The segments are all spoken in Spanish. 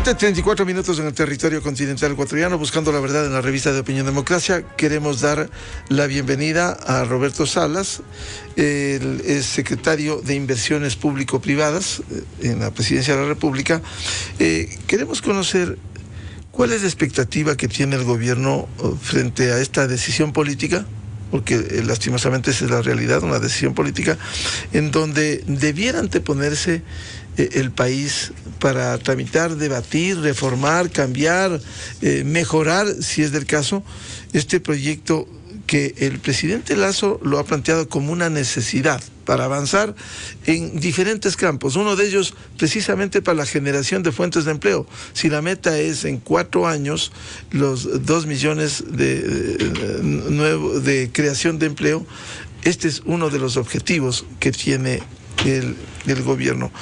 7:34 en el territorio continental ecuatoriano, buscando la verdad en la revista de Opinión Democracia. Queremos dar la bienvenida a Roberto Salas, el secretario de Inversiones Público-Privadas en la Presidencia de la República. Queremos conocer cuál es la expectativa que tiene el gobierno frente a esta decisión política, porque lastimosamente esa es la realidad, una decisión política en donde debiera anteponerse el país para tramitar, debatir, reformar, cambiar, mejorar, si es del caso, este proyecto que el presidente Lasso lo ha planteado como una necesidad para avanzar en diferentes campos. Uno de ellos precisamente para la generación de fuentes de empleo. Si la meta es en 4 años los 2 millones de creación de empleo, este es uno de los objetivos que tiene el gobierno.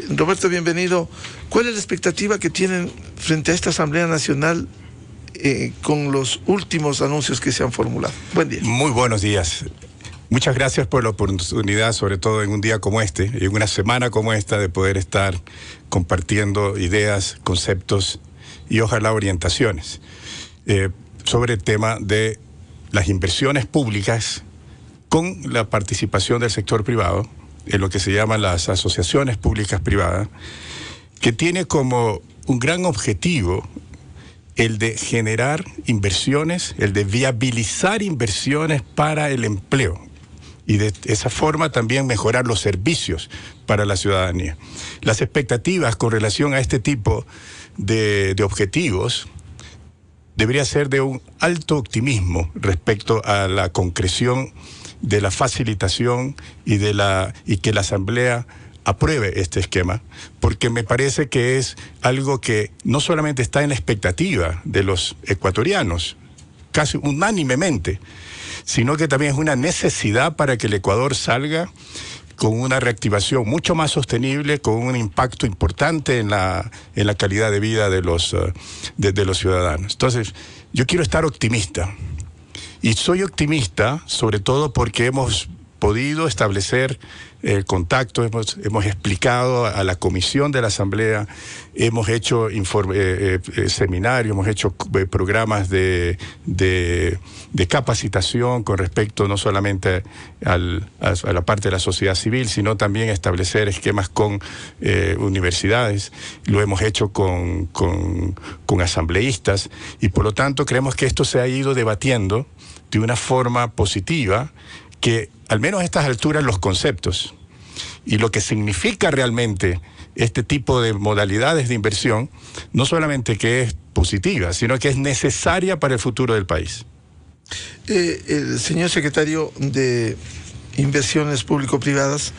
Roberto, bienvenido. ¿Cuál es la expectativa que tienen frente a esta Asamblea Nacional con los últimos anuncios que se han formulado? Buen día. Muy buenos días. Muchas gracias por la oportunidad, sobre todo en un día como este, en una semana como esta, de poder estar compartiendo ideas, conceptos y ojalá orientaciones sobre el tema de las inversiones públicas con la participación del sector privado, en lo que se llaman las asociaciones públicas privadas, que tiene como un gran objetivo el de generar inversiones, el de viabilizar inversiones para el empleo y de esa forma también mejorar los servicios para la ciudadanía. Las expectativas con relación a este tipo de objetivos debería ser de un alto optimismo respecto a la concreción de la facilitación y que la Asamblea apruebe este esquema, porque me parece que es algo que no solamente está en la expectativa de los ecuatorianos, casi unánimemente, sino que también es una necesidad para que el Ecuador salga con una reactivación mucho más sostenible, con un impacto importante en la calidad de vida de los ciudadanos. Entonces, yo quiero estar optimista. Y soy optimista, sobre todo porque hemos podido establecer el contacto, hemos explicado a la comisión de la Asamblea, hemos hecho seminarios, hemos hecho programas de capacitación con respecto no solamente a la parte de la sociedad civil, sino también establecer esquemas con universidades. Lo hemos hecho con asambleístas y por lo tanto creemos que esto se ha ido debatiendo de una forma positiva, que al menos a estas alturas los conceptos y lo que significa realmente este tipo de modalidades de inversión, no solamente que es positiva, sino que es necesaria para el futuro del país. El señor secretario de Inversiones Público-Privadas,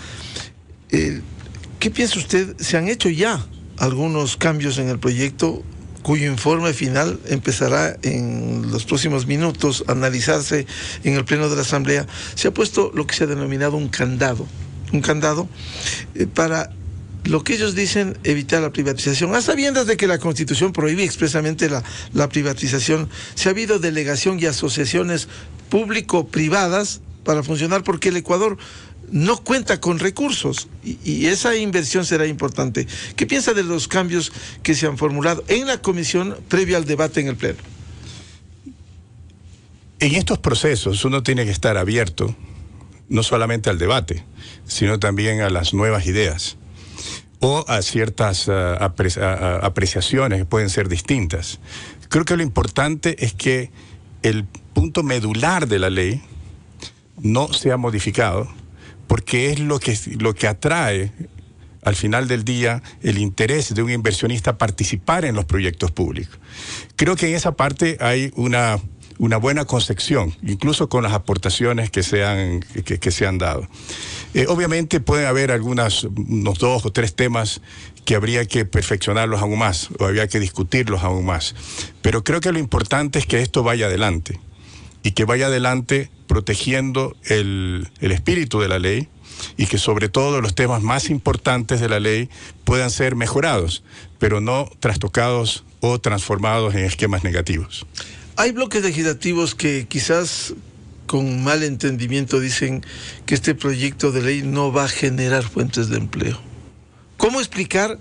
¿qué piensa usted? ¿Se han hecho ya algunos cambios en el proyecto cuyo informe final empezará en los próximos minutos a analizarse en el Pleno de la Asamblea? Se ha puesto lo que se ha denominado un candado para lo que ellos dicen evitar la privatización. A sabiendas de que la Constitución prohíbe expresamente la privatización, se ha habido delegación y asociaciones público-privadas para funcionar porque el Ecuador no cuenta con recursos y esa inversión será importante. ¿Qué piensa de los cambios que se han formulado en la comisión previo al debate en el Pleno? En estos procesos uno tiene que estar abierto no solamente al debate, sino también a las nuevas ideas o a ciertas apreciaciones que pueden ser distintas. Creo que lo importante es que el punto medular de la ley no sea modificado, porque es lo que atrae al final del día el interés de un inversionista a participar en los proyectos públicos. Creo que en esa parte hay una buena concepción, incluso con las aportaciones que se han dado. Obviamente pueden haber unos 2 o 3 temas que habría que perfeccionarlos aún más, o habría que discutirlos aún más. Pero creo que lo importante es que esto vaya adelante, y que vaya adelante protegiendo el espíritu de la ley, y que sobre todo los temas más importantes de la ley puedan ser mejorados, pero no trastocados o transformados en esquemas negativos. Hay bloques legislativos que quizás con mal entendimiento dicen que este proyecto de ley no va a generar fuentes de empleo. ¿Cómo explicar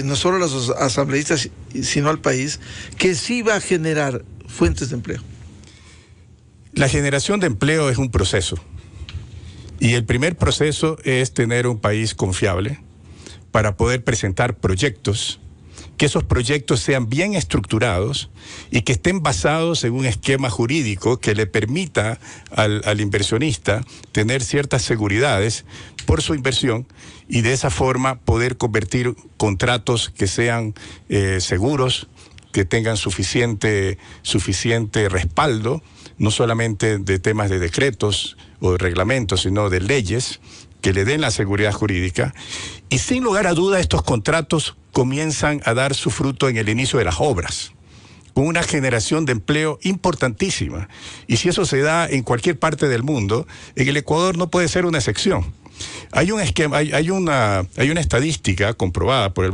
no solo a los asambleístas, sino al país, que sí va a generar fuentes de empleo? La generación de empleo es un proceso. Y el primer proceso es tener un país confiable para poder presentar proyectos, que esos proyectos sean bien estructurados y que estén basados en un esquema jurídico que le permita al inversionista tener ciertas seguridades por su inversión y de esa forma poder convertir contratos que sean seguros, que tengan suficiente respaldo, no solamente de temas de decretos o de reglamentos, sino de leyes que le den la seguridad jurídica. Y sin lugar a duda estos contratos comienzan a dar su fruto en el inicio de las obras, con una generación de empleo importantísima. Y si eso se da en cualquier parte del mundo, en el Ecuador no puede ser una excepción. Hay un esquema, hay una estadística comprobada por el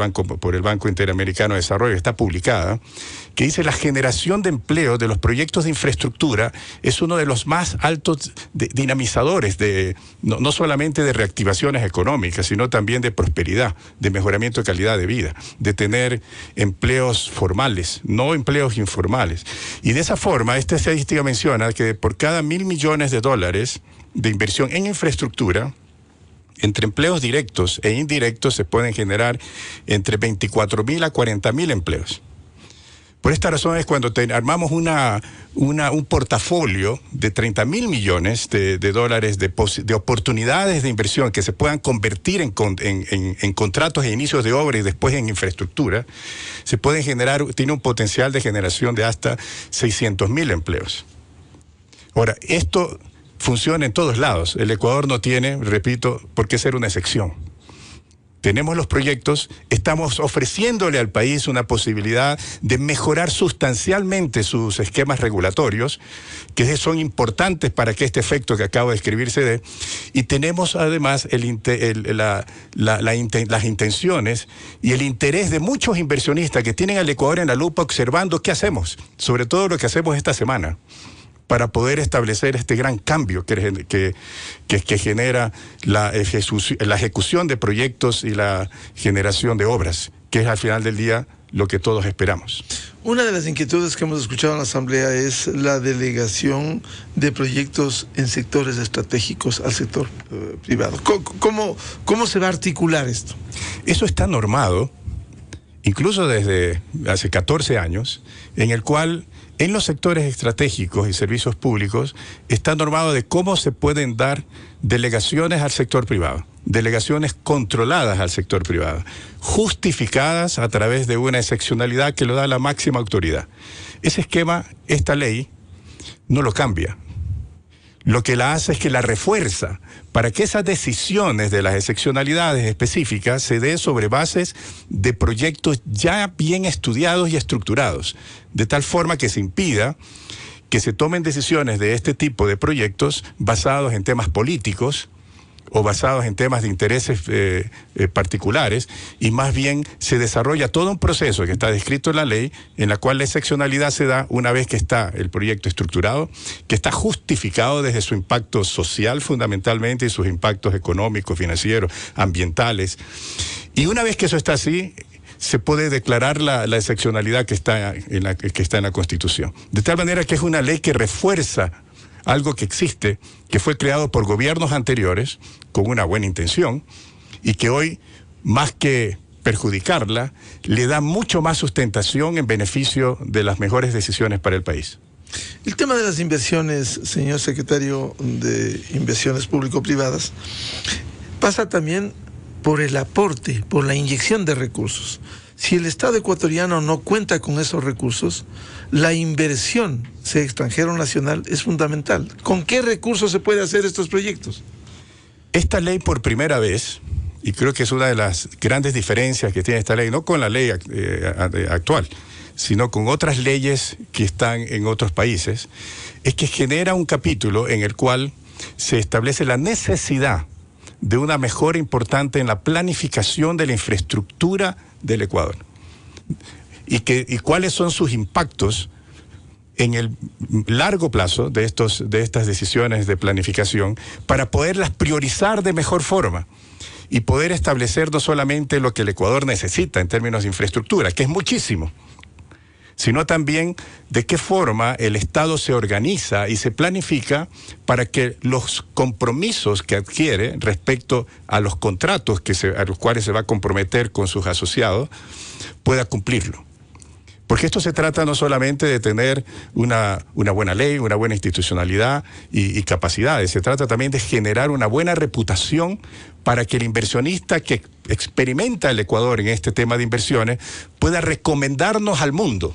Banco Interamericano de Desarrollo, que está publicada, que dice la generación de empleo de los proyectos de infraestructura es uno de los más altos dinamizadores no solamente de reactivaciones económicas, sino también de prosperidad, de mejoramiento de calidad de vida, de tener empleos formales, no empleos informales. Y de esa forma, esta estadística menciona que por cada $1.000 millones de inversión en infraestructura, entre empleos directos e indirectos se pueden generar entre 24.000 a 40.000 empleos. Por esta razón es cuando armamos un portafolio de 30.000 millones de dólares de oportunidades de inversión que se puedan convertir en contratos e inicios de obra y después en infraestructura, se pueden generar, tiene un potencial de generación de hasta 600.000 empleos. Ahora, esto funciona en todos lados. El Ecuador no tiene, repito, por qué ser una excepción. Tenemos los proyectos, estamos ofreciéndole al país una posibilidad de mejorar sustancialmente sus esquemas regulatorios, que son importantes para que este efecto que acabo de describir se dé, y tenemos además las intenciones y el interés de muchos inversionistas que tienen al Ecuador en la lupa observando qué hacemos, sobre todo lo que hacemos esta semana, para poder establecer este gran cambio que genera la ejecución de proyectos y la generación de obras, que es al final del día lo que todos esperamos. Una de las inquietudes que hemos escuchado en la Asamblea es la delegación de proyectos en sectores estratégicos al sector privado. ¿Cómo se va a articular esto? Eso está normado, incluso desde hace 14 años, en el cual en los sectores estratégicos y servicios públicos está normado de cómo se pueden dar delegaciones al sector privado, delegaciones controladas al sector privado, justificadas a través de una excepcionalidad que lo da la máxima autoridad. Ese esquema, esta ley, no lo cambia. Lo que la hace es que la refuerza para que esas decisiones de las excepcionalidades específicas se den sobre bases de proyectos ya bien estudiados y estructurados, de tal forma que se impida que se tomen decisiones de este tipo de proyectos basados en temas políticos o basados en temas de intereses particulares, y más bien se desarrolla todo un proceso que está descrito en la ley, en la cual la excepcionalidad se da una vez que está el proyecto estructurado, que está justificado desde su impacto social fundamentalmente y sus impactos económicos, financieros, ambientales. Y una vez que eso está así, se puede declarar la excepcionalidad que está en la Constitución. De tal manera que es una ley que refuerza algo que existe, que fue creado por gobiernos anteriores con una buena intención y que hoy, más que perjudicarla, le da mucho más sustentación en beneficio de las mejores decisiones para el país. El tema de las inversiones, señor secretario de Inversiones Público-Privadas, pasa también por el aporte, por la inyección de recursos. Si el Estado ecuatoriano no cuenta con esos recursos, la inversión, sea extranjera o nacional, es fundamental. ¿Con qué recursos se puede hacer estos proyectos? Esta ley por primera vez, y creo que es una de las grandes diferencias que tiene esta ley, no con la ley actual, sino con otras leyes que están en otros países, es que genera un capítulo en el cual se establece la necesidad de una mejora importante en la planificación de la infraestructura del Ecuador. Y cuáles son sus impactos en el largo plazo de estas decisiones de planificación para poderlas priorizar de mejor forma y poder establecer no solamente lo que el Ecuador necesita en términos de infraestructura, que es muchísimo, sino también de qué forma el Estado se organiza y se planifica para que los compromisos que adquiere respecto a los contratos a los cuales se va a comprometer con sus asociados pueda cumplirlo. Porque esto se trata no solamente de tener una buena ley, una buena institucionalidad y capacidades, se trata también de generar una buena reputación para que el inversionista que experimenta el Ecuador en este tema de inversiones pueda recomendarnos al mundo.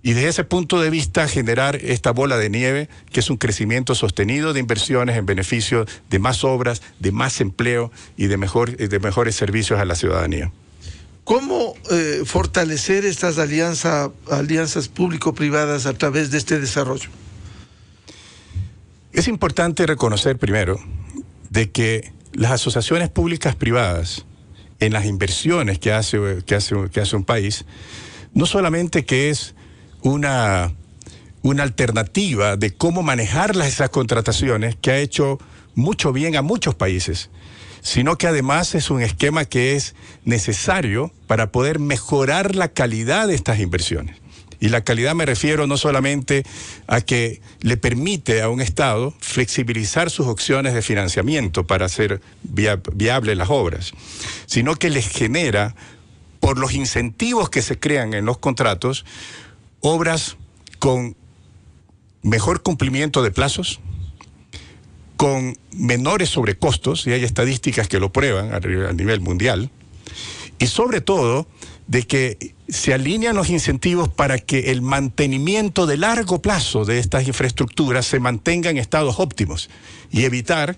Y desde ese punto de vista generar esta bola de nieve, que es un crecimiento sostenido de inversiones en beneficio de más obras, de más empleo y de mejores servicios a la ciudadanía. ¿Cómo fortalecer estas alianzas público-privadas a través de este desarrollo? Es importante reconocer primero de que las asociaciones públicas-privadas en las inversiones que hace un país, no solamente que es una alternativa de cómo manejar esas contrataciones que ha hecho mucho bien a muchos países, sino que además es un esquema que es necesario para poder mejorar la calidad de estas inversiones. Y la calidad me refiero no solamente a que le permite a un Estado flexibilizar sus opciones de financiamiento para hacer viables las obras, sino que les genera, por los incentivos que se crean en los contratos, obras con mejor cumplimiento de plazos, con menores sobrecostos, y hay estadísticas que lo prueban a nivel mundial, y sobre todo de que se alinean los incentivos para que el mantenimiento de largo plazo de estas infraestructuras se mantenga en estados óptimos y evitar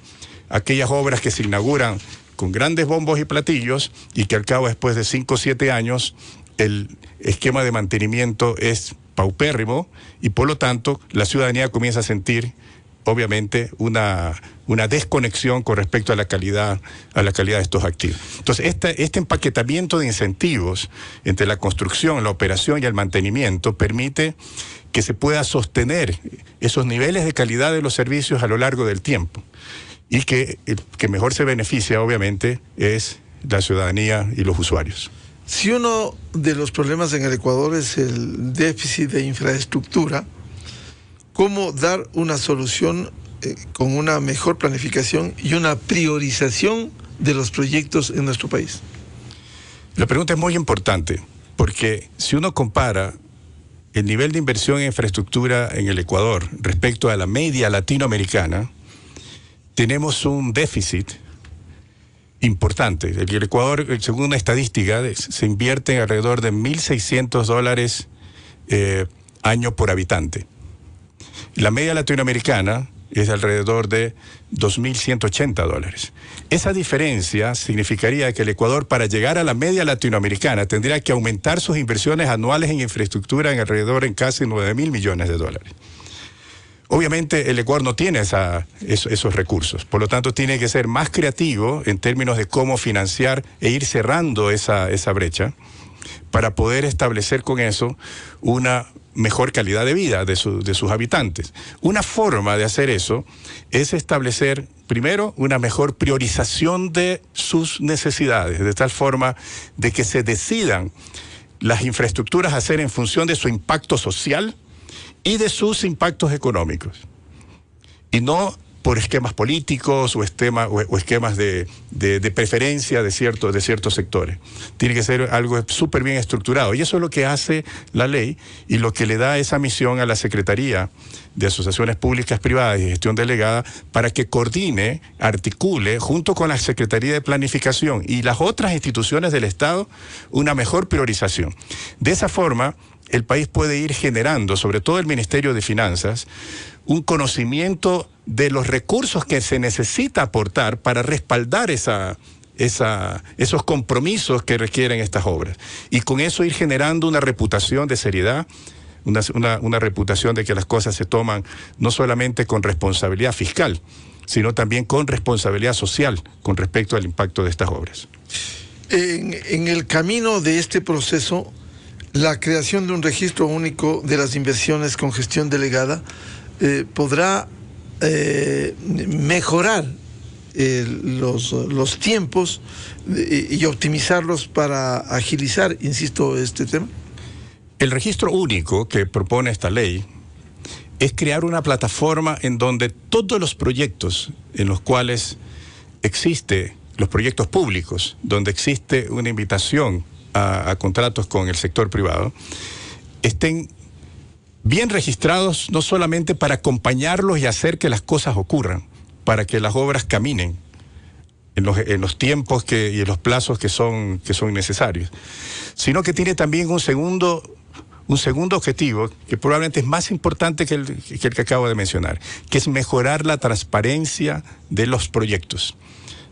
aquellas obras que se inauguran con grandes bombos y platillos y que al cabo, después de 5 o 7 años, el esquema de mantenimiento es paupérrimo y por lo tanto la ciudadanía comienza a sentir obviamente una desconexión con respecto a la calidad de estos activos. Entonces, este empaquetamiento de incentivos entre la construcción, la operación y el mantenimiento permite que se pueda sostener esos niveles de calidad de los servicios a lo largo del tiempo y que mejor se beneficia, obviamente, es la ciudadanía y los usuarios. Si uno de los problemas en el Ecuador es el déficit de infraestructura, ¿cómo dar una solución con una mejor planificación y una priorización de los proyectos en nuestro país? La pregunta es muy importante, porque si uno compara el nivel de inversión en infraestructura en el Ecuador respecto a la media latinoamericana, tenemos un déficit importante. El Ecuador, según una estadística, se invierte alrededor de $1,600 año por habitante. La media latinoamericana es alrededor de $2,180. Esa diferencia significaría que el Ecuador, para llegar a la media latinoamericana, tendría que aumentar sus inversiones anuales en infraestructura en casi $9,000 millones. Obviamente el Ecuador no tiene esos recursos, por lo tanto tiene que ser más creativo en términos de cómo financiar e ir cerrando esa brecha para poder establecer con eso una mejor calidad de vida de sus habitantes. Una forma de hacer eso es establecer, primero, una mejor priorización de sus necesidades, de tal forma de que se decidan las infraestructuras a hacer en función de su impacto social y de sus impactos económicos. Y no por esquemas políticos o esquemas de preferencia de ciertos sectores. Tiene que ser algo súper bien estructurado. Y eso es lo que hace la ley y lo que le da esa misión a la Secretaría de Asociaciones Públicas Privadas y Gestión Delegada para que coordine, articule, junto con la Secretaría de Planificación y las otras instituciones del Estado, una mejor priorización. De esa forma, el país puede ir generando, sobre todo el Ministerio de Finanzas, un conocimiento de los recursos que se necesita aportar para respaldar esos compromisos que requieren estas obras. Y con eso ir generando una reputación de seriedad, una reputación de que las cosas se toman no solamente con responsabilidad fiscal, sino también con responsabilidad social con respecto al impacto de estas obras. En el camino de este proceso, la creación de un registro único de las inversiones con gestión delegada podrá mejorar los tiempos y optimizarlos para agilizar, insisto, este tema? El registro único que propone esta ley es crear una plataforma en donde todos los proyectos en los cuales existe, los proyectos públicos, donde existe una invitación a contratos con el sector privado, estén bien registrados, no solamente para acompañarlos y hacer que las cosas ocurran, para que las obras caminen en los tiempos y en los plazos que son necesarios, sino que tiene también un segundo objetivo, que probablemente es más importante que el que acabo de mencionar, que es mejorar la transparencia de los proyectos.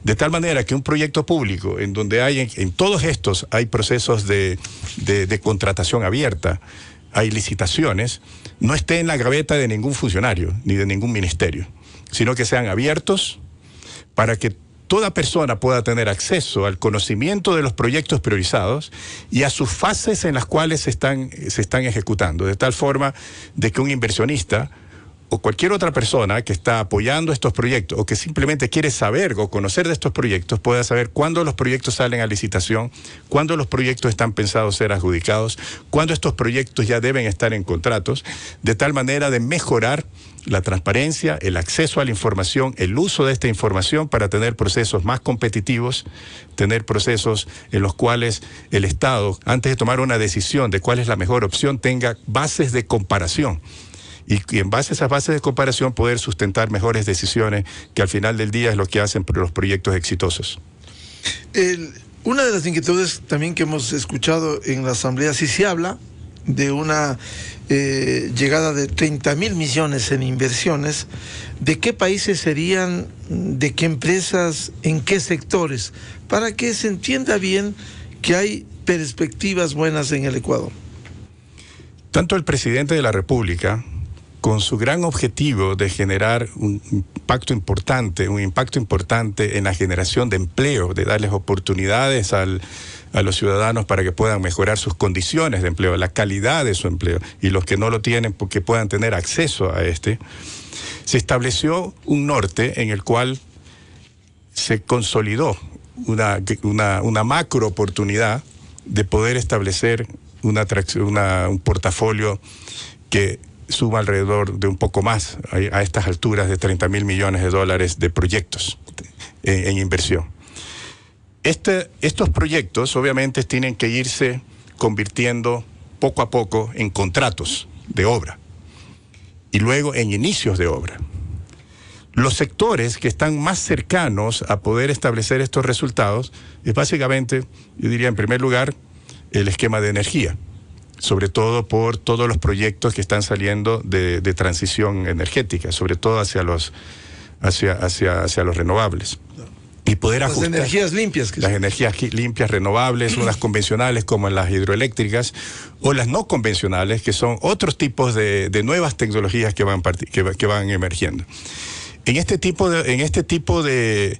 De tal manera que un proyecto público, en donde en todos estos hay procesos de contratación abierta, hay licitaciones, no esté en la gaveta de ningún funcionario, ni de ningún ministerio, sino que sean abiertos para que toda persona pueda tener acceso al conocimiento de los proyectos priorizados y a sus fases en las cuales se están ejecutando, de tal forma de que un inversionista o cualquier otra persona que está apoyando estos proyectos o que simplemente quiere saber o conocer de estos proyectos pueda saber cuándo los proyectos salen a licitación, cuándo los proyectos están pensados ser adjudicados, cuándo estos proyectos ya deben estar en contratos, de tal manera de mejorar la transparencia, el acceso a la información, el uso de esta información para tener procesos más competitivos, tener procesos en los cuales el Estado, antes de tomar una decisión de cuál es la mejor opción, tenga bases de comparación. Y en base a esas bases de comparación poder sustentar mejores decisiones, que al final del día es lo que hacen los proyectos exitosos. Una de las inquietudes también que hemos escuchado en la Asamblea, si se habla de una llegada de 30.000 millones en inversiones, ¿de qué países serían, de qué empresas, en qué sectores? Para que se entienda bien que hay perspectivas buenas en el Ecuador. Tanto el presidente de la República, con su gran objetivo de generar un impacto importante en la generación de empleo, de darles oportunidades a los ciudadanos para que puedan mejorar sus condiciones de empleo, la calidad de su empleo, y los que no lo tienen porque puedan tener acceso a se estableció un norte en el cual se consolidó una macro oportunidad de poder establecer un portafolio que suma alrededor de un poco más a estas alturas de 30.000 millones de dólares de proyectos en inversión. Estos proyectos obviamente tienen que irse convirtiendo poco a poco en contratos de obra y luego en inicios de obra. Los sectores que están más cercanos a poder establecer estos resultados es básicamente, yo diría en primer lugar, el esquema de energía, sobre todo por todos los proyectos que están saliendo de transición energética, sobre todo hacia los renovables. Y poder ajustar las energías limpias. Las energías limpias, renovables, unas convencionales como las hidroeléctricas, o las no convencionales, que son otros tipos de nuevas tecnologías que van emergiendo. En este tipo de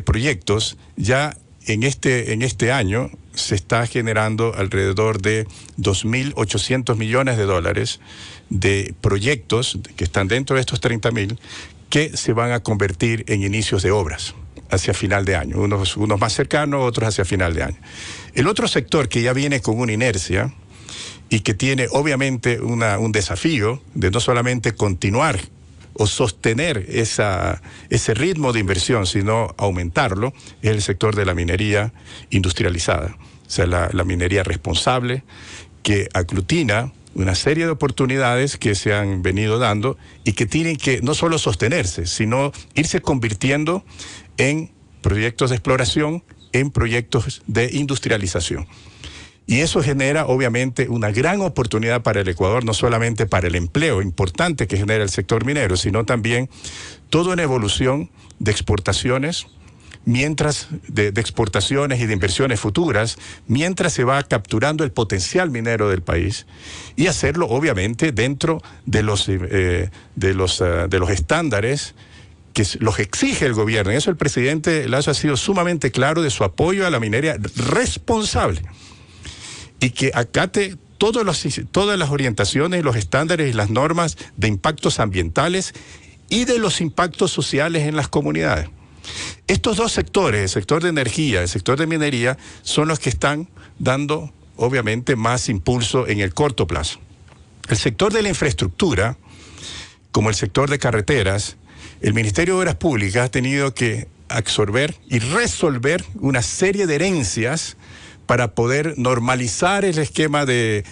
proyectos, ya en este año se está generando alrededor de 2.800 millones de dólares de proyectos que están dentro de estos 30.000 que se van a convertir en inicios de obras hacia final de año, unos más cercanos, otros hacia final de año. El otro sector que ya viene con una inercia y que tiene obviamente un desafío de no solamente continuar o sostener ese ritmo de inversión, sino aumentarlo, es el sector de la minería industrializada, o sea, la minería responsable, que aglutina una serie de oportunidades que se han venido dando y que tienen que no solo sostenerse, sino irse convirtiendo en proyectos de exploración, en proyectos de industrialización. Y eso genera obviamente una gran oportunidad para el Ecuador, no solamente para el empleo importante que genera el sector minero, sino también toda una evolución de exportaciones, de exportaciones y de inversiones futuras, mientras se va capturando el potencial minero del país, y hacerlo obviamente dentro de los estándares que los exige el gobierno. En eso el presidente Lasso ha sido sumamente claro de su apoyo a la minería responsable, y que acate todas las orientaciones, los estándares y las normas de impactos ambientales y de los impactos sociales en las comunidades. Estos dos sectores, el sector de energía, el sector de minería, son los que están dando, obviamente, más impulso en el corto plazo. El sector de la infraestructura, como el sector de carreteras, el Ministerio de Obras Públicas ha tenido que absorber y resolver una serie de herencias para poder normalizar el esquema de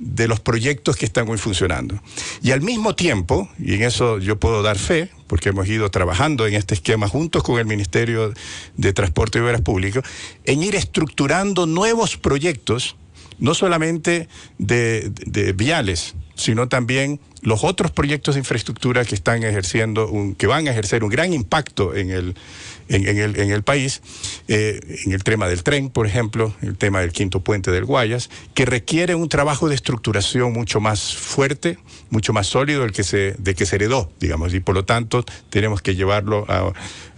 los proyectos que están hoy funcionando. Y al mismo tiempo, y en eso yo puedo dar fe, porque hemos ido trabajando en este esquema juntos con el Ministerio de Transporte y Obras Públicas, en ir estructurando nuevos proyectos, no solamente de viales, sino también los otros proyectos de infraestructura que están ejerciendo, que van a ejercer un gran impacto en el país, en el tema del tren, por ejemplo, el tema del quinto puente del Guayas, que requiere un trabajo de estructuración mucho más fuerte, mucho más sólido del que se heredó, digamos, y por lo tanto tenemos que llevarlo a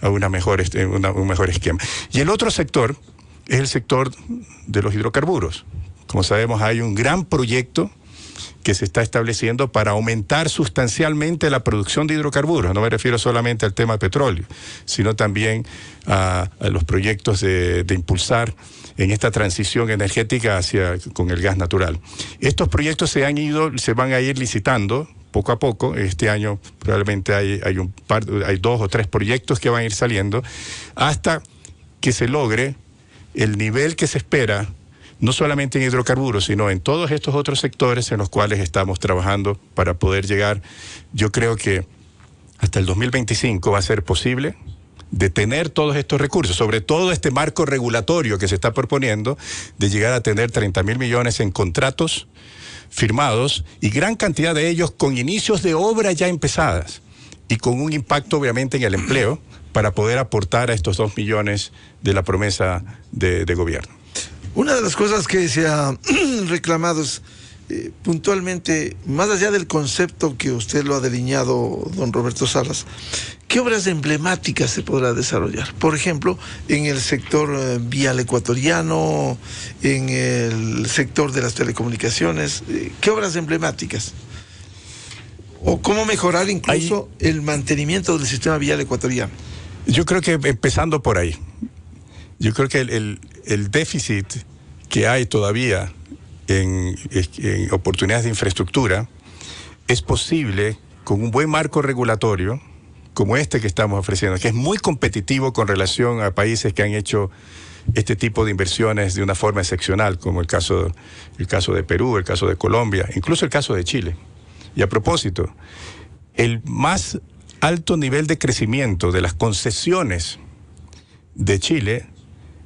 un mejor esquema. Y el otro sector es el sector de los hidrocarburos. Como sabemos, hay un gran proyecto que se está estableciendo para aumentar sustancialmente la producción de hidrocarburos. No me refiero solamente al tema petróleo, sino también a los proyectos de impulsar en esta transición energética con el gas natural. Estos proyectos se van a ir licitando poco a poco. Este año probablemente hay 2 o 3 proyectos que van a ir saliendo hasta que se logre el nivel que se espera, no solamente en hidrocarburos, sino en todos estos otros sectores en los cuales estamos trabajando para poder llegar. Yo creo que hasta el 2025 va a ser posible de tener todos estos recursos, sobre todo este marco regulatorio que se está proponiendo, de llegar a tener 30.000 millones en contratos firmados y gran cantidad de ellos con inicios de obras ya empezadas y con un impacto obviamente en el empleo para poder aportar a estos 2 millones de la promesa de gobierno. Una de las cosas que se ha reclamado es puntualmente, más allá del concepto que usted lo ha delineado, don Roberto Salas, ¿qué obras emblemáticas se podrá desarrollar? Por ejemplo, en el sector vial ecuatoriano, en el sector de las telecomunicaciones, ¿qué obras emblemáticas? ¿O cómo mejorar incluso el mantenimiento del sistema vial ecuatoriano? Yo creo que empezando por ahí. Yo creo que el déficit que hay todavía en oportunidades de infraestructura es posible con un buen marco regulatorio como este que estamos ofreciendo, que es muy competitivo con relación a países que han hecho este tipo de inversiones de una forma excepcional, como el caso de Perú, el caso de Colombia, incluso el caso de Chile. Y a propósito, el más alto nivel de crecimiento de las concesiones de Chile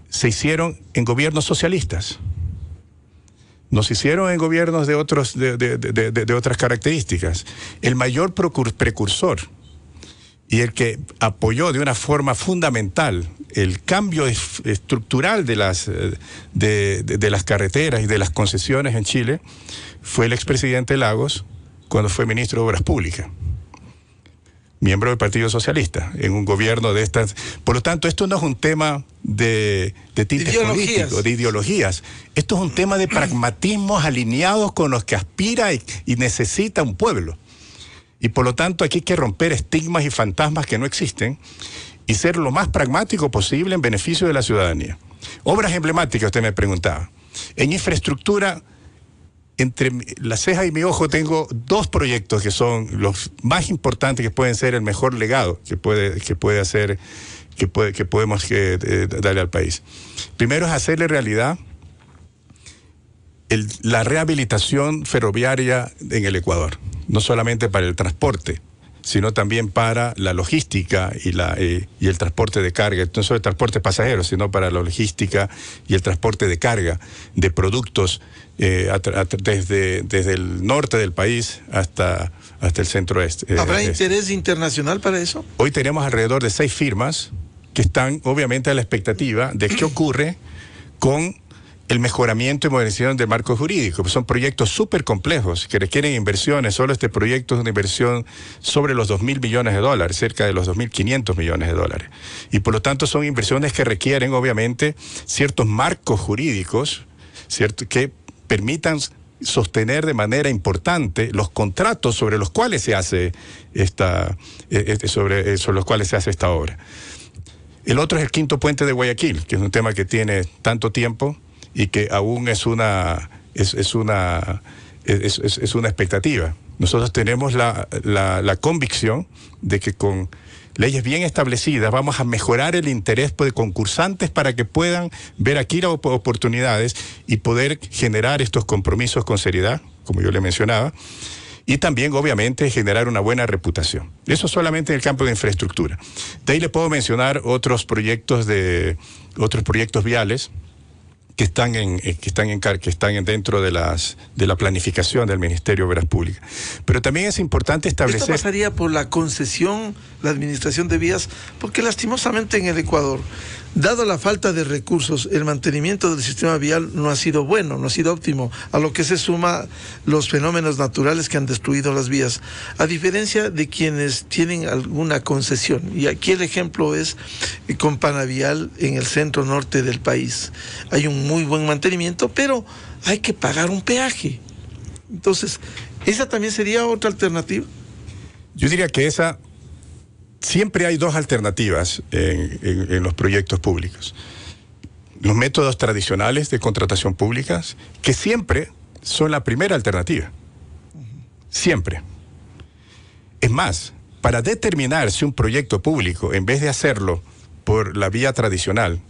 se hicieron en gobiernos socialistas. No se hicieron en gobiernos de otras características. El mayor precursor y el que apoyó de una forma fundamental el cambio estructural de las carreteras y de las concesiones en Chile fue el expresidente Lagos cuando fue ministro de Obras Públicas, miembro del Partido Socialista, en un gobierno de estas. Por lo tanto, esto no es un tema de tintes políticos, de ideologías. Esto es un tema de pragmatismos alineados con los que aspira y necesita un pueblo. Y por lo tanto, aquí hay que romper estigmas y fantasmas que no existen y ser lo más pragmático posible en beneficio de la ciudadanía. Obras emblemáticas, usted me preguntaba. En infraestructura, entre la ceja y mi ojo tengo 2 proyectos que son los más importantes, que pueden ser el mejor legado que podemos darle al país. Primero es hacerle realidad la rehabilitación ferroviaria en el Ecuador, no solamente para el transporte, sino también para la logística y el transporte de carga, no solo el transporte de pasajeros, sino para la logística y el transporte de carga de productos desde el norte del país hasta el centro-este. ¿Habrá interés internacional para eso? Hoy tenemos alrededor de 6 firmas que están obviamente a la expectativa de qué ocurre con el mejoramiento y modernización del marco jurídico. Son proyectos súper complejos que requieren inversiones. Solo este proyecto es una inversión sobre los $2.000 millones, cerca de los 2.500 millones de dólares. Y por lo tanto son inversiones que requieren obviamente ciertos marcos jurídicos, que permitan sostener de manera importante los contratos sobre los cuales se hace esta obra. El otro es el quinto puente de Guayaquil, que es un tema que tiene tanto tiempo y que aún es una expectativa. Nosotros tenemos la convicción de que con leyes bien establecidas vamos a mejorar el interés de concursantes para que puedan ver aquí las oportunidades y poder generar estos compromisos con seriedad, como yo le mencionaba, y también, obviamente, generar una buena reputación. Eso solamente en el campo de infraestructura. De ahí le puedo mencionar otros proyectos viales que están dentro de la planificación del Ministerio de Obras Públicas. Pero también es importante establecer... ¿Esto pasaría por la concesión, la administración de vías? Porque lastimosamente en el Ecuador, dado la falta de recursos, el mantenimiento del sistema vial no ha sido bueno, no ha sido óptimo, a lo que se suma los fenómenos naturales que han destruido las vías, a diferencia de quienes tienen alguna concesión. Y aquí el ejemplo es con Panavial en el centro norte del país. Hay un muy buen mantenimiento, pero hay que pagar un peaje. Entonces, ¿esa también sería otra alternativa? Yo diría que siempre hay dos alternativas en los proyectos públicos. Los métodos tradicionales de contratación pública, que siempre son la primera alternativa. Siempre. Es más, para determinar si un proyecto público, en vez de hacerlo por la vía tradicional,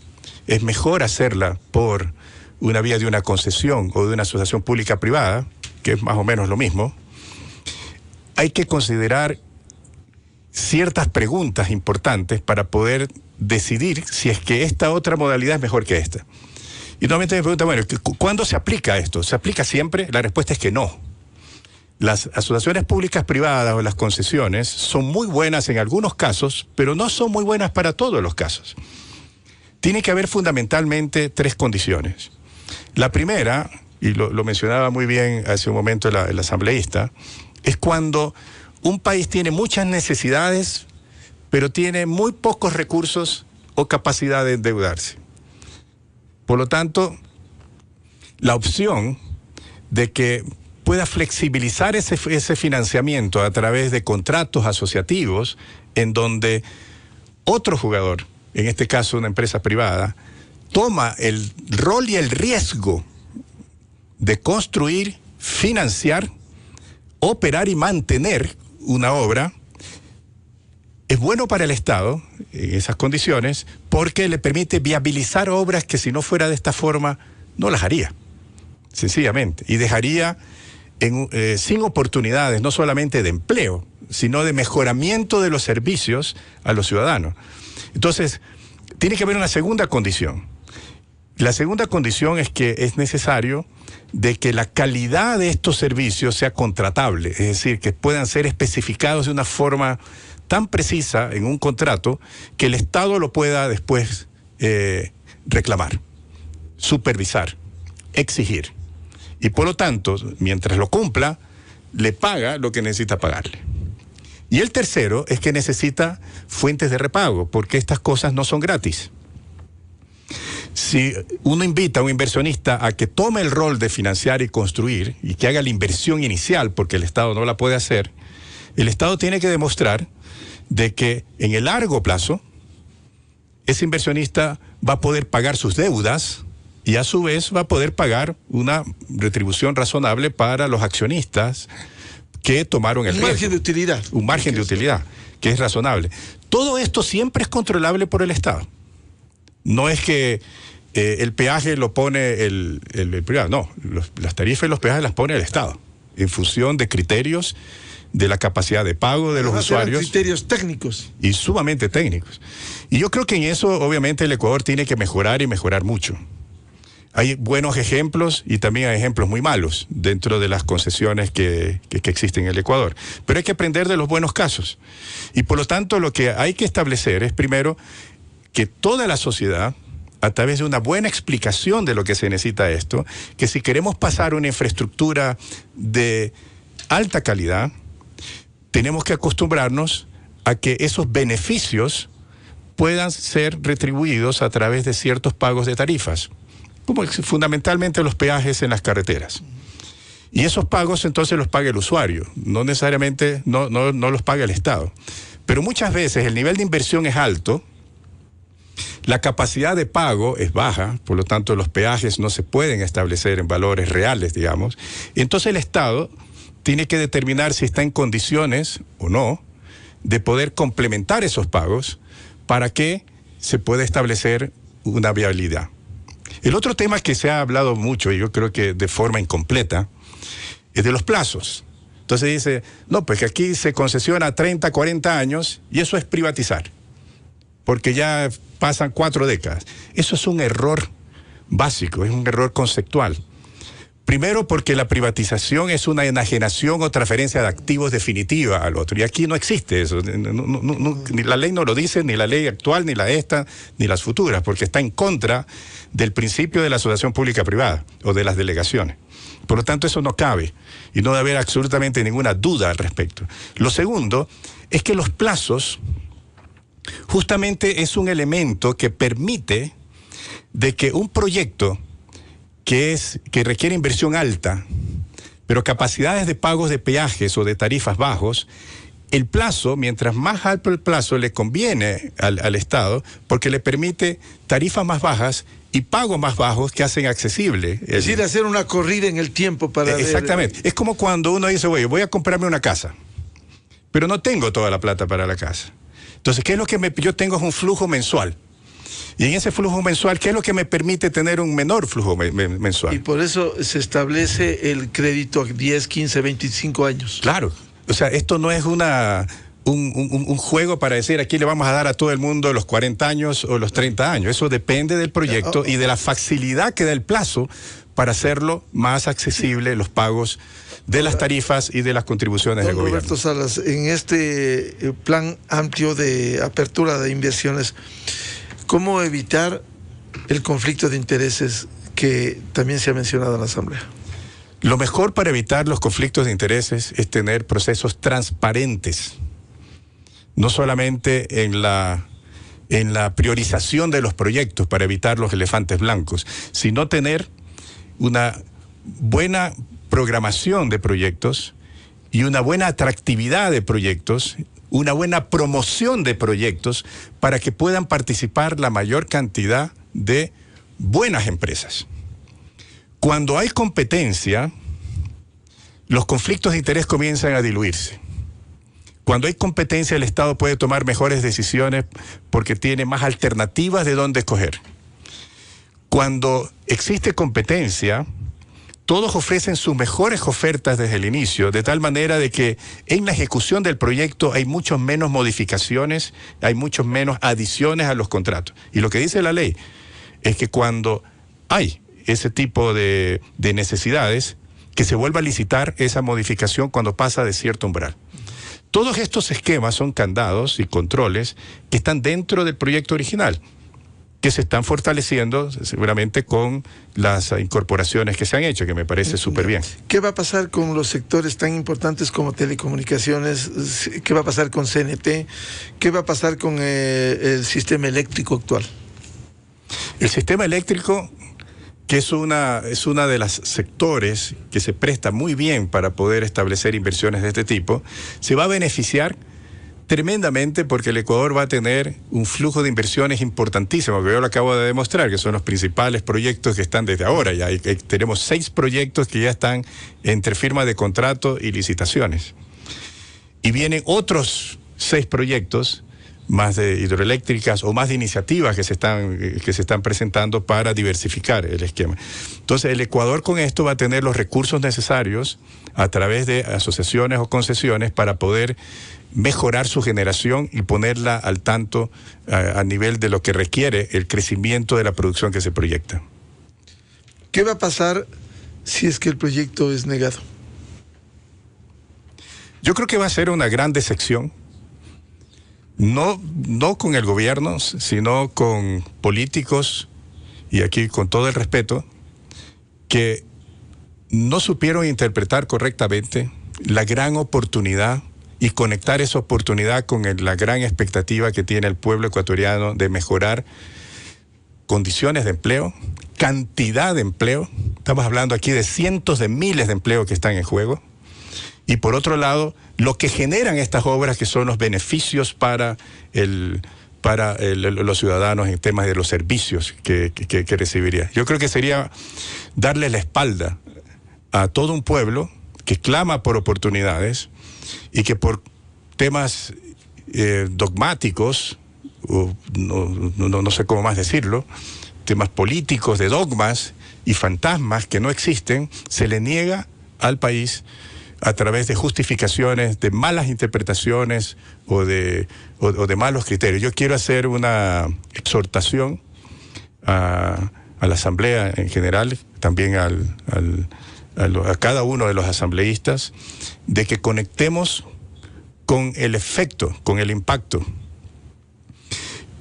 es mejor hacerla por una vía de una concesión o de una asociación pública-privada, que es más o menos lo mismo, hay que considerar ciertas preguntas importantes para poder decidir si es que esta otra modalidad es mejor que esta. Y nuevamente me preguntan, bueno, ¿cuándo se aplica esto? ¿Se aplica siempre? La respuesta es que no. Las asociaciones públicas privadas o las concesiones son muy buenas en algunos casos, pero no son muy buenas para todos los casos. Tiene que haber fundamentalmente tres condiciones. La primera, y lo mencionaba muy bien hace un momento el asambleísta, es cuando un país tiene muchas necesidades, pero tiene muy pocos recursos o capacidad de endeudarse. Por lo tanto, la opción de que pueda flexibilizar ese financiamiento a través de contratos asociativos en donde otro jugador, en este caso una empresa privada, toma el rol y el riesgo de construir, financiar, operar y mantener una obra, es bueno para el Estado en esas condiciones porque le permite viabilizar obras que si no fuera de esta forma no las haría, sencillamente, y dejaría sin oportunidades no solamente de empleo, sino de mejoramiento de los servicios a los ciudadanos. Entonces, tiene que haber una segunda condición. La segunda condición es que es necesario de que la calidad de estos servicios sea contratable, es decir, que puedan ser especificados de una forma tan precisa en un contrato que el Estado lo pueda después reclamar, supervisar, exigir. Y por lo tanto, mientras lo cumpla, le paga lo que necesita pagarle. Y el tercero es que necesita fuentes de repago, porque estas cosas no son gratis. Si uno invita a un inversionista a que tome el rol de financiar y construir y que haga la inversión inicial porque el Estado no la puede hacer, el Estado tiene que demostrar de que en el largo plazo ese inversionista va a poder pagar sus deudas y a su vez va a poder pagar una retribución razonable para los accionistas que tomaron el riesgo. Un margen de utilidad. Un margen de utilidad, que es razonable. Todo esto siempre es controlable por el Estado. No es que el peaje lo pone el privado, no. Las tarifas y los peajes las pone el Estado, en función de criterios de la capacidad de pago de los usuarios. Criterios técnicos. Y sumamente técnicos. Y yo creo que en eso, obviamente, el Ecuador tiene que mejorar y mejorar mucho. Hay buenos ejemplos y también hay ejemplos muy malos dentro de las concesiones que existen en el Ecuador. Pero hay que aprender de los buenos casos. Y por lo tanto, lo que hay que establecer es, primero, que toda la sociedad, a través de una buena explicación de lo que se necesita esto, que si queremos pasar una infraestructura de alta calidad, tenemos que acostumbrarnos a que esos beneficios puedan ser retribuidos a través de ciertos pagos de tarifas, como fundamentalmente los peajes en las carreteras. Y esos pagos entonces los paga el usuario, no necesariamente no los paga el Estado. Pero muchas veces el nivel de inversión es alto La capacidad de pago es baja, por lo tanto los peajes no se pueden establecer en valores reales, digamos. Entonces el Estado tiene que determinar si está en condiciones o no de poder complementar esos pagos para que se pueda establecer una viabilidad. El otro tema que se ha hablado mucho, y yo creo que de forma incompleta, es de los plazos. Entonces dice, no, pues que aquí se concesiona 30, 40 años y eso es privatizar, porque ya pasan 4 décadas. Eso es un error básico, es un error conceptual. Primero porque la privatización es una enajenación o transferencia de activos definitiva al otro. Y aquí no existe eso. Ni la ley no lo dice, ni la ley actual, ni la esta, ni las futuras, porque está en contra del principio de la asociación pública-privada o de las delegaciones. Por lo tanto, eso no cabe y no debe haber absolutamente ninguna duda al respecto. Lo segundo es que los plazos justamente es un elemento que permite de que un proyecto que requiere inversión alta, pero capacidades de pagos de peajes o de tarifas bajos, el plazo, mientras más alto el plazo, le conviene al Estado porque le permite tarifas más bajas y pagos más bajos que hacen accesible. Es decir, hacer una corrida en el tiempo para exactamente. Es como cuando uno dice, oye, voy a comprarme una casa, pero no tengo toda la plata para la casa. Entonces, ¿qué es lo que yo tengo? Es un flujo mensual. Y en ese flujo mensual, ¿qué es lo que me permite tener un menor flujo mensual? Y por eso se establece el crédito a 10, 15, 25 años. Claro. O sea, esto no es un juego para decir aquí le vamos a dar a todo el mundo los 40 años o los 30 años. Eso depende del proyecto y de la facilidad que da el plazo para hacerlo más accesible los pagos de las tarifas y de las contribuciones del gobierno. Roberto Salas, en este plan amplio de apertura de inversiones, ¿cómo evitar el conflicto de intereses que también se ha mencionado en la Asamblea? Lo mejor para evitar los conflictos de intereses es tener procesos transparentes, no solamente en la priorización de los proyectos para evitar los elefantes blancos, sino tener una buena programación de proyectos y una buena atractividad de proyectos, una buena promoción de proyectos para que puedan participar la mayor cantidad de buenas empresas. Cuando hay competencia, los conflictos de interés comienzan a diluirse. Cuando hay competencia, el Estado puede tomar mejores decisiones porque tiene más alternativas de dónde escoger. Cuando existe competencia, todos ofrecen sus mejores ofertas desde el inicio, de tal manera de que en la ejecución del proyecto hay muchas menos modificaciones, hay muchas menos adiciones a los contratos. Y lo que dice la ley es que cuando hay ese tipo de necesidades, que se vuelva a licitar esa modificación cuando pasa de cierto umbral. Todos estos esquemas son candados y controles que están dentro del proyecto original, que se están fortaleciendo seguramente con las incorporaciones que se han hecho, que me parece súper bien. ¿Qué va a pasar con los sectores tan importantes como telecomunicaciones? ¿Qué va a pasar con CNT? ¿Qué va a pasar con el sistema eléctrico actual? El sistema eléctrico, que es una de las sectores que se presta muy bien para poder establecer inversiones de este tipo, se va a beneficiar tremendamente porque el Ecuador va a tener un flujo de inversiones importantísimo, que yo lo acabo de demostrar, que son los principales proyectos que están desde ahora. Ya tenemos 6 proyectos que ya están entre firma de contrato y licitaciones. Y vienen otros 6 proyectos más de hidroeléctricas o más de iniciativas que se están presentando para diversificar el esquema. Entonces, el Ecuador con esto va a tener los recursos necesarios a través de asociaciones o concesiones para poder mejorar su generación y ponerla al tanto a nivel de lo que requiere el crecimiento de la producción que se proyecta. ¿Qué va a pasar si es que el proyecto es negado? Yo creo que va a ser una gran decepción. No con el gobierno, sino con políticos, y aquí con todo el respeto, que no supieron interpretar correctamente la gran oportunidad y conectar esa oportunidad con la gran expectativa que tiene el pueblo ecuatoriano de mejorar condiciones de empleo, cantidad de empleo. Estamos hablando aquí de cientos de miles de empleos que están en juego. Y por otro lado, lo que generan estas obras, que son los beneficios para para los ciudadanos en temas de los servicios que recibiría. Yo creo que sería darle la espalda a todo un pueblo que clama por oportunidades y que por temas dogmáticos, o no sé cómo más decirlo, temas políticos, de dogmas y fantasmas que no existen, se le niega al país a través de justificaciones, de malas interpretaciones o de malos criterios. Yo quiero hacer una exhortación a la Asamblea en general, también a cada uno de los asambleístas, de que conectemos con el efecto, con el impacto,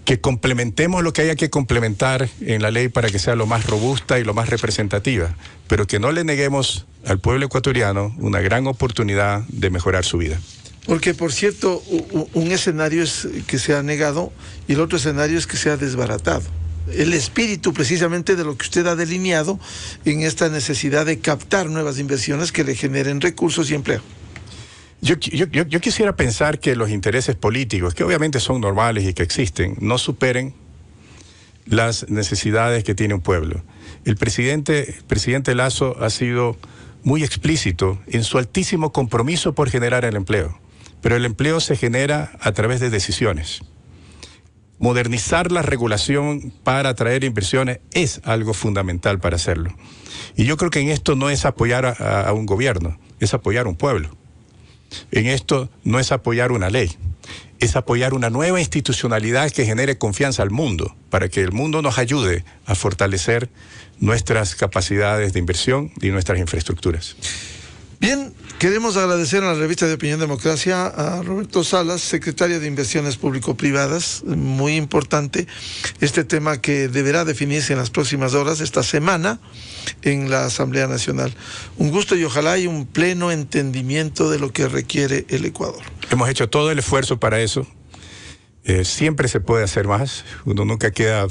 que complementemos lo que haya que complementar en la ley para que sea lo más robusta y lo más representativa, pero que no le neguemos al pueblo ecuatoriano una gran oportunidad de mejorar su vida. Porque, por cierto, un escenario es que se ha negado y el otro escenario es que se ha desbaratado. El espíritu precisamente de lo que usted ha delineado en esta necesidad de captar nuevas inversiones que le generen recursos y empleo. Yo quisiera pensar que los intereses políticos, que obviamente son normales y que existen, no superen las necesidades que tiene un pueblo. El presidente Lasso ha sido muy explícito en su altísimo compromiso por generar el empleo, pero el empleo se genera a través de decisiones. Modernizar la regulación para atraer inversiones es algo fundamental para hacerlo. Y yo creo que en esto no es apoyar a un gobierno, es apoyar a un pueblo. En esto no es apoyar una ley, es apoyar una nueva institucionalidad que genere confianza al mundo, para que el mundo nos ayude a fortalecer nuestras capacidades de inversión y nuestras infraestructuras. Bien, queremos agradecer a la revista de Opinión Democracia a Roberto Salas, secretario de Inversiones Público-Privadas. Muy importante este tema que deberá definirse en las próximas horas, esta semana, en la Asamblea Nacional. Un gusto y ojalá haya un pleno entendimiento de lo que requiere el Ecuador. Hemos hecho todo el esfuerzo para eso. Siempre se puede hacer más. Uno nunca queda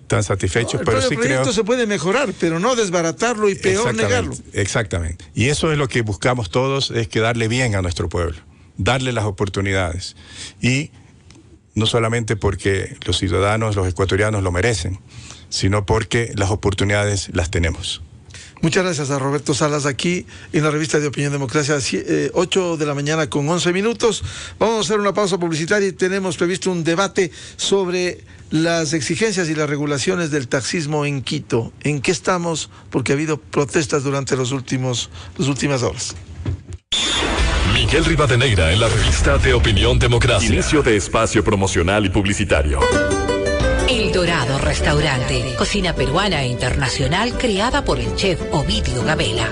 tan satisfechos, pero sí creo... El proyecto se puede mejorar, pero no desbaratarlo y peor negarlo. Exactamente. Y eso es lo que buscamos todos, es que darle bien a nuestro pueblo, darle las oportunidades. Y no solamente porque los ciudadanos, los ecuatorianos lo merecen, sino porque las oportunidades las tenemos. Muchas gracias a Roberto Salas aquí en la revista de Opinión Democracia, 8 de la mañana con 11 minutos. Vamos a hacer una pausa publicitaria y tenemos previsto un debate sobre las exigencias y las regulaciones del taxismo en Quito. ¿En qué estamos? Porque ha habido protestas durante las últimas horas. Miguel Rivadeneira en la revista de Opinión Democracia. Inicio de espacio promocional y publicitario. El Dorado Restaurante, cocina peruana e internacional creada por el chef Ovidio Gabela.